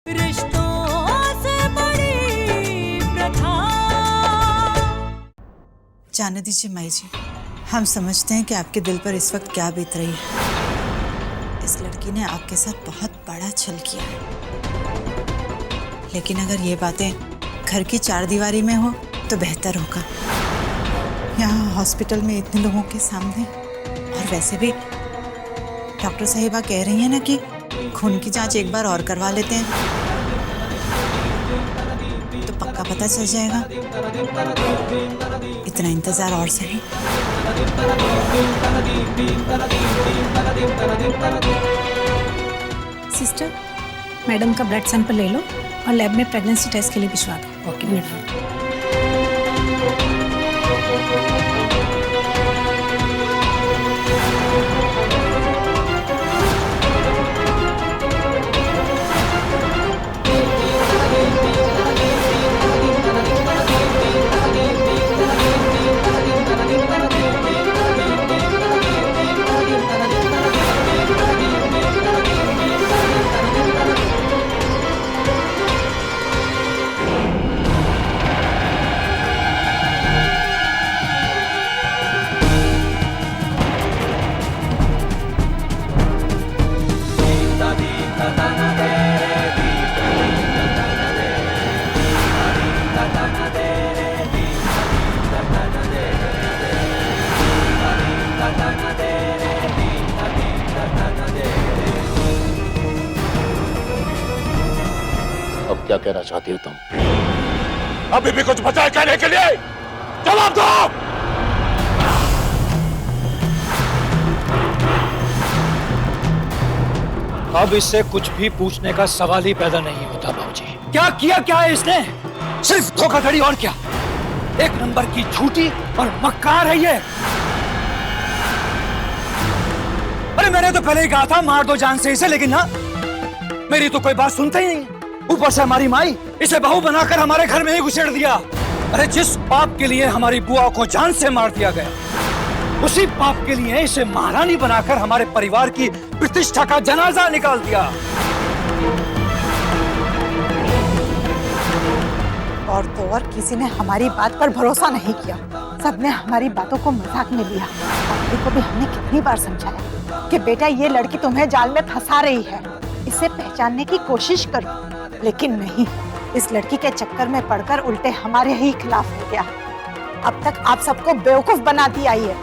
रिश्तों से बड़ी प्रथा। जाने दीजिए माई जी, हम समझते हैं कि आपके दिल पर इस वक्त क्या बीत रही है। इस लड़की ने आपके साथ बहुत बड़ा छल किया है, लेकिन अगर ये बातें घर की चार दीवारी में हो तो बेहतर होगा। यहाँ हॉस्पिटल में इतने लोगों के सामने, और वैसे भी डॉक्टर साहिबा कह रही हैं ना कि खून की जांच एक बार और करवा लेते हैं तो पक्का पता चल जाएगा। इतना इंतजार और सही। सिस्टर, मैडम का ब्लड सैंपल ले लो और लैब में प्रेगनेंसी टेस्ट के लिए भिजवा दो। Okay madam. अब क्या कहना चाहती हो तुम? अभी भी कुछ बचा है कहने के लिए? जवाब दो। अब इससे कुछ भी पूछने का सवाल ही पैदा नहीं होता बाबूजी। क्या किया क्या है इसने? सिर्फ धोखाधड़ी और क्या? एक नंबर की झूठी और मक्कार है ये। अरे मैंने तो पहले ही कहा था मार दो जान से इसे, लेकिन ना मेरी तो कोई बात सुनता ही नहीं। ऊपर से हमारी माई इसे बहू बनाकर हमारे घर में ही घुसेड़ दिया। अरे जिस पाप के लिए हमारी बुआ को जान से मार दिया गया, उसी पाप के लिए इसे महारानी बनाकर हमारे परिवार की प्रतिष्ठा का जनाजा निकाल दिया। और तो और किसी ने हमारी बात पर भरोसा नहीं किया। सबने हमारी बातों को मजाक में लिया। अपनी को भी हमने कितनी बार समझाया कि बेटा ये लड़की तुम्हें जाल में फंसा रही है, इसे पहचानने की कोशिश करो, लेकिन नहीं। इस लड़की के चक्कर में पड़कर उल्टे हमारे ही खिलाफ हो गया। अब तक आप सबको बेवकूफ बनाती आई है।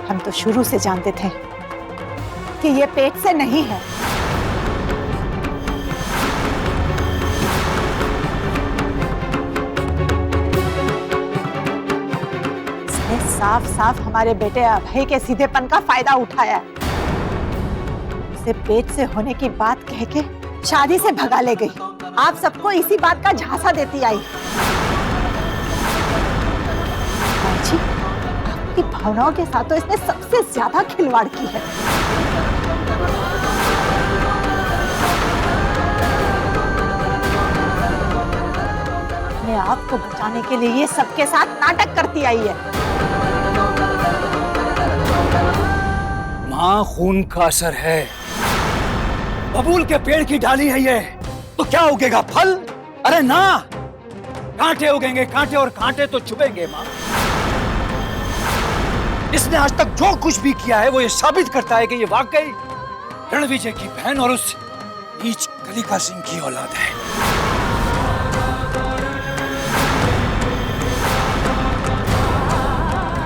हम तो शुरू से जानते थे कि ये पेट से नहीं है। इसने साफ साफ हमारे बेटे अभय के सीधेपन का फायदा उठाया। उसे पेट से होने की बात कह के शादी से भगा ले गई। आप सबको इसी बात का झांसा देती आई। जी, आपकी भावनाओं के साथ तो इसने सबसे ज्यादा खिलवाड़ की है। अपने आप को बचाने के लिए ये सबके साथ नाटक करती आई है। माँ खून का असर है। बबूल के पेड़ की डाली है ये, तो क्या उगेगा फल? अरे ना, कांटे उगेंगे कांटे, और कांटे तो चुभेंगे माँ। इसने आज तक जो कुछ भी किया है वो ये साबित करता है कि ये वाकई रणविजय की बहन और उस नीच कलिका सिंह की औलाद है।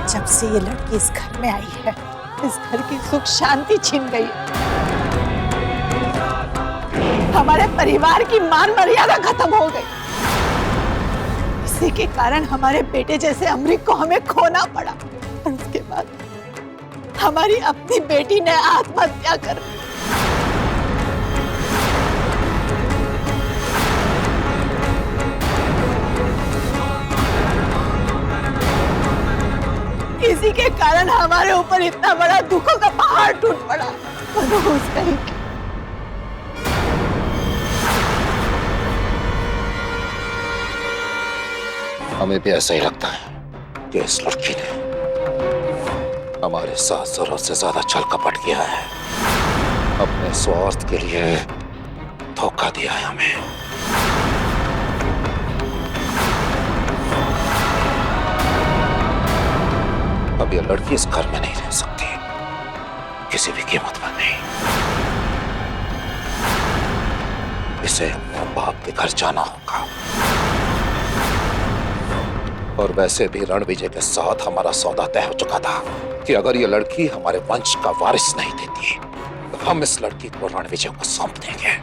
जब से ये लड़की इस घर में आई है, इस घर की सुख शांति छिन गई। हमारे परिवार की मान मर्यादा खत्म हो गई। इसी के कारण हमारे बेटे जैसे अमरीक को हमें खोना पड़ा, और उसके बाद हमारी अपनी बेटी ने आत्महत्या कर ली। इसी के कारण हमारे ऊपर इतना बड़ा दुखों का पहाड़ टूट पड़ा। हमें भी ऐसा ही लगता है कि इस लड़की ने हमारे साथ जरूरत से ज्यादा छल कपट किया है। अपने स्वार्थ के लिए धोखा दिया है हमें। अब ये लड़की इस घर में नहीं रह सकती, किसी भी कीमत पर नहीं। इसे अपने बाप के घर जाना होगा। और वैसे भी रणविजय के साथ हमारा सौदा तय हो चुका था कि अगर ये लड़की हमारे वंश का वारिस नहीं देती तो हम इस लड़की को रणविजय को सौंप देंगे।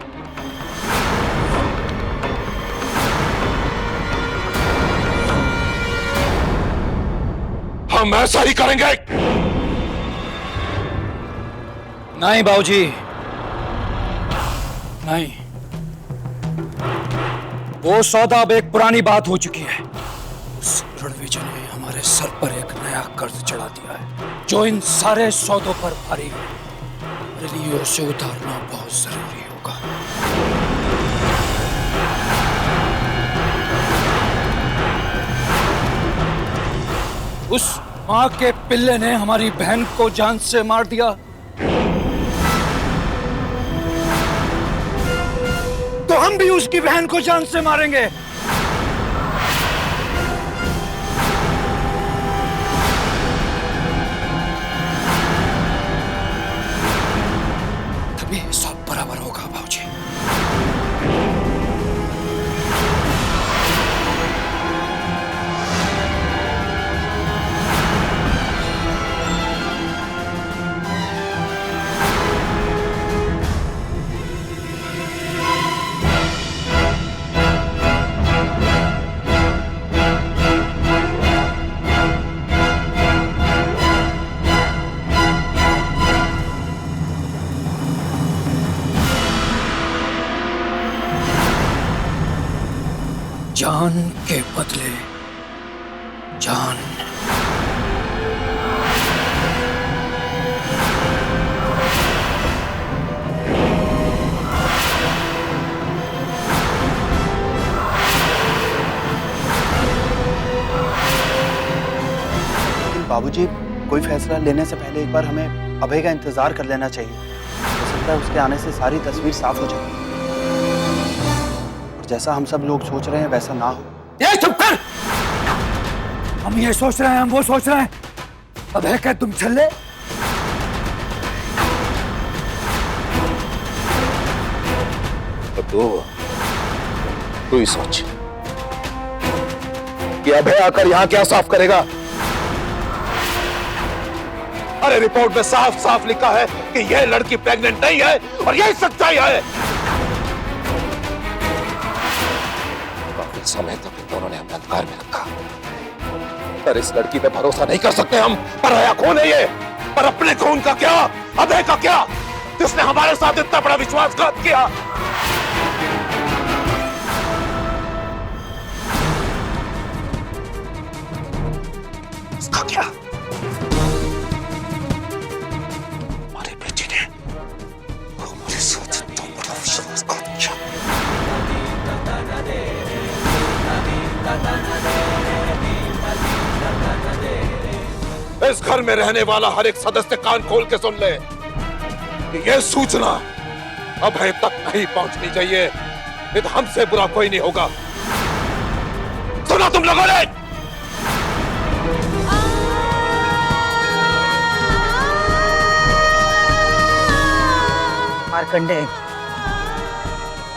हम ऐसा ही करेंगे। नहीं बाबूजी, नहीं। वो सौदा अब एक पुरानी बात हो चुकी है। उस रणविजय ने हमारे सर पर एक नया कर्ज चढ़ा दिया है, जो इन सारे सौदों पर भारी है। मेरे लिए उसे उतारना बहुत जरूरी होगा। उस मां के पिल्ले ने हमारी बहन को जान से मार दिया, तो हम भी उसकी बहन को जान से मारेंगे। तभी सब बराबर होगा बाबूजी। जान के बदले जान। बाबूजी, कोई फैसला लेने से पहले एक बार हमें अभय का इंतजार कर लेना चाहिए। हो सकता है उसके आने से सारी तस्वीर साफ हो जाए, और जैसा हम सब लोग सोच रहे हैं वैसा ना हो। ये चुप कर! हम ये सोच रहे हैं, हम वो सोच रहे हैं। अब है क्या तुम छल्ले? तो तू ही सोच कि अभय आकर यहां क्या साफ करेगा। अरे रिपोर्ट में साफ साफ लिखा है कि यह लड़की प्रेग्नेंट नहीं है, और यही सच्चाई है। काफी समय तक इन दोनों ने हमें अंधकार में रखा, पर इस लड़की पे भरोसा नहीं कर सकते हम। पराया खून है ये, पर अपने खून का क्या, अभय का क्या, जिसने हमारे साथ इतना बड़ा विश्वासघात किया। इसका क्या? हमारे बेटे ने हमारे साथ इतना बड़ा विश्वासघात किया। इस घर में रहने वाला हर एक सदस्य कान खोल के सुन ले कि यह सूचना अभय तक नहीं पहुंचनी चाहिए। नहीं तो हमसे बुरा कोई नहीं होगा। सुना तुम लोगों ने? मार्कंडेय,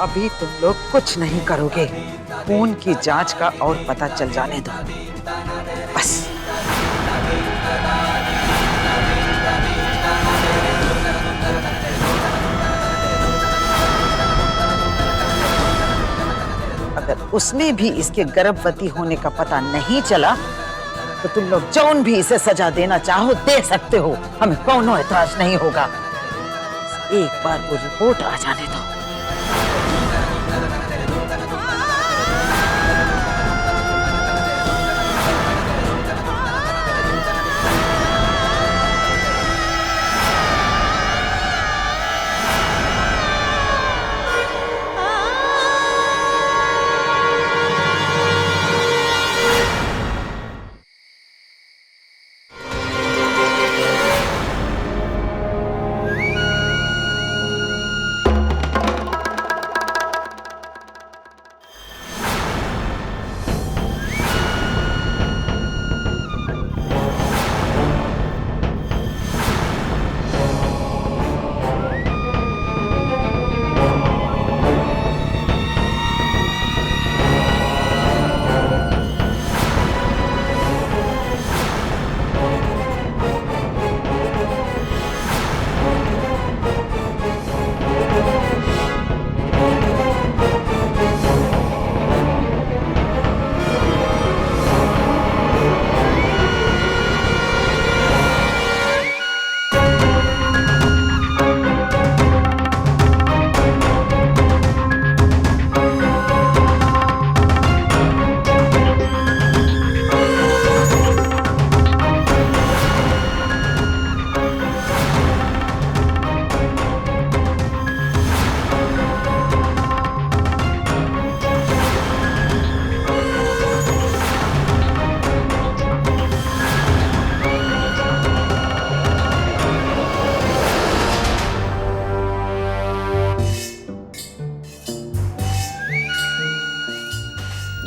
अभी तुम लोग कुछ नहीं करोगे। खून की जांच का और पता चल जाने दो बस। अगर उसमें भी इसके गर्भवती होने का पता नहीं चला तो तुम लोग जौन भी इसे सजा देना चाहो दे सकते हो, हमें कौनो ऐतराज नहीं होगा। एक बार वो रिपोर्ट आ जाने दो।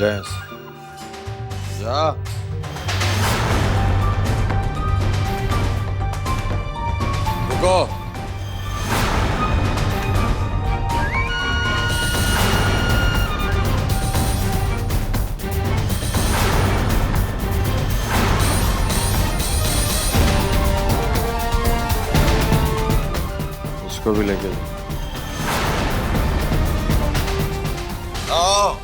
गैस जा। रुको। इसको भी लेके जाओ। आओ।